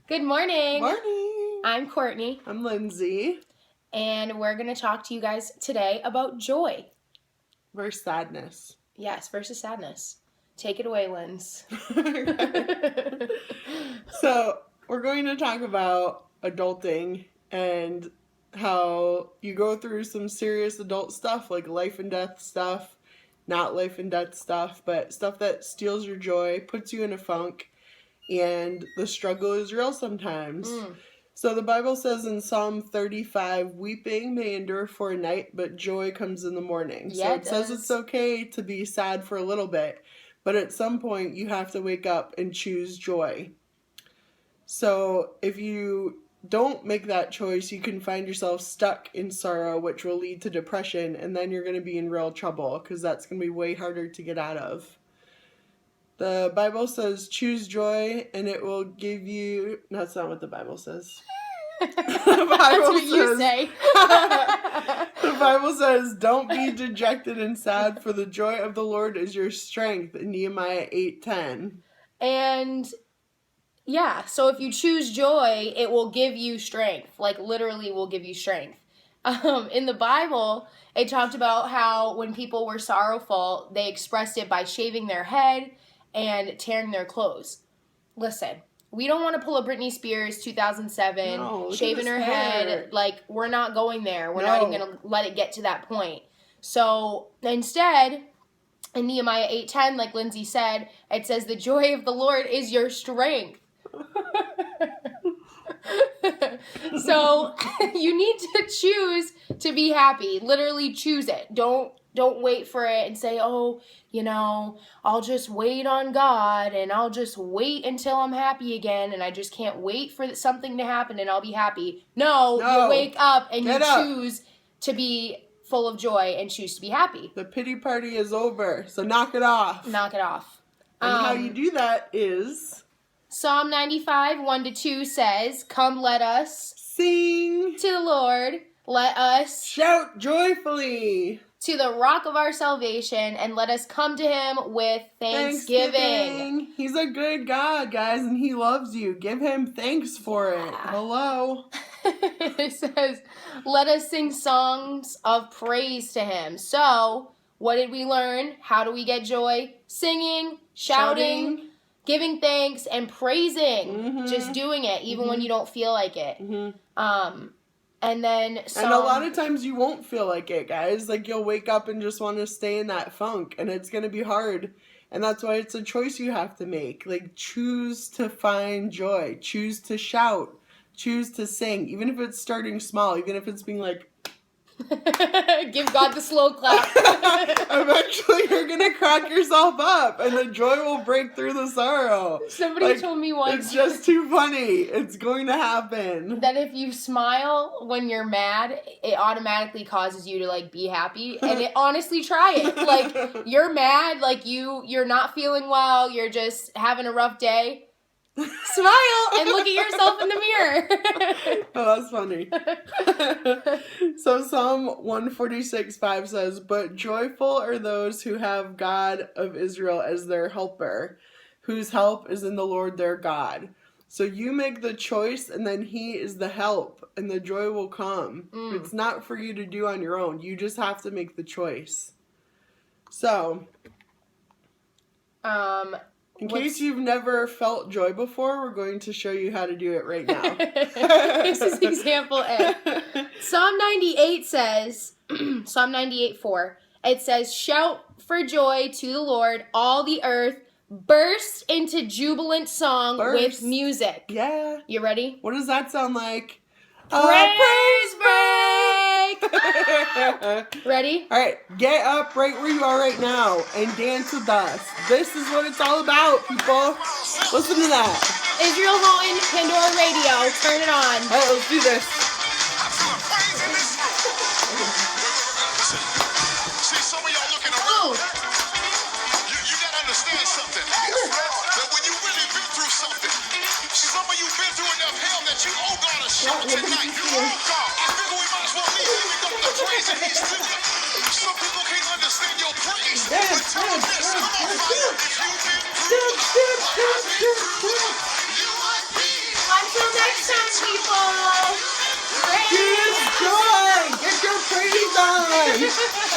Good morning. Morning. I'm Courtney. I'm Lindsay. And we're going to talk to you guys today about joy. Versus sadness. Yes, versus sadness. Take it away, Linz. So, we're going to talk about adulting and how you go through some serious adult stuff, like life and death stuff, not life and death stuff, but stuff that steals your joy, puts you in a funk, and the struggle is real sometimes. So the Bible says in Psalm 35, weeping may endure for a night, but joy comes in the morning. Yeah, so it says it's okay to be sad for a little bit, but at some point you have to wake up and choose joy. So if you don't make that choice, you can find yourself stuck in sorrow, which will lead to depression, and then you're going to be in real trouble because that's going to be way harder to get out of. The Bible says, choose joy, and it will give you... That's not what the Bible says. That's what you say. The Bible says, don't be dejected and sad, for the joy of the Lord is your strength, in Nehemiah 8:10. And... yeah, so if you choose joy, it will give you strength. Like, literally will give you strength. In the Bible, it talked about how when people were sorrowful, they expressed it by shaving their head and tearing their clothes. Listen, we don't want to pull a Britney Spears 2007, shaving her head. Like, we're not going there. We're not even going to let it get to that point. So, instead... in Nehemiah 8:10, like Lindsay said, it says, the joy of the Lord is your strength. So you need to choose to be happy. Literally choose it. Don't wait for it and say, oh, I'll just wait on God and I'll just wait until I'm happy again and I just can't wait for something to happen and I'll be happy. No, you wake up and you choose to be full of joy and choose to be happy. The pity party is over, so knock it off. Knock it off. And how you do that is... Psalm 95, 1-2 says, come let us sing to the Lord, let us shout joyfully to the rock of our salvation, and let us come to him with thanksgiving. He's a good God, guys, and he loves you. Give him thanks for it. Hello. It says, let us sing songs of praise to him. So, what did we learn? How do we get joy? Singing, shouting, giving thanks, and praising. Just doing it, even when you don't feel like it. And then and a lot of times you won't feel like it, guys. Like, you'll wake up and just want to stay in that funk, and it's going to be hard. And that's why it's a choice you have to make. Like, choose to find joy. Choose to shout. Choose to sing. Even if it's starting small. Even if it's being like... give God the slow clap. Eventually you're going to crack yourself up, and the joy will break through the sorrow. Somebody told me once... it's just too funny. It's going to happen. That if you smile when you're mad, it automatically causes you to, like, be happy. And honestly, try it. Like, you're mad, like, you're not feeling well, you're just having a rough day. Smile and look at yourself in the mirror. Oh, that's funny. So Psalm 146:5 says, but joyful are those who have God of Israel as their helper, whose help is in the Lord their God. So you make the choice, and then he is the help, and the joy will come. It's not for you to do on your own. You just have to make the choice. So, in case you've never felt joy before, we're going to show you how to do it right now. This is example A. Psalm 98 says, Psalm 98:4, it says, shout for joy to the Lord, all the earth, burst into jubilant song with music. Yeah. You ready? What does that sound like? Praise break! Ready? All right, get up right where you are right now and dance with us. This is what it's all about, people. Listen to that. Israel Houghton, Pandora Radio. Turn it on. All right, let's do this. See, some of y'all looking around. You gotta understand something. That when you really been through something, some of you been through enough hell that you owe God a shout tonight. You owe God. I figure we might as well leave here. We got the praise and he's still. Some people can't understand your praise. But tell them this. Come on, fire. If you've been through, next time, people. Choose joy. Get your praise on.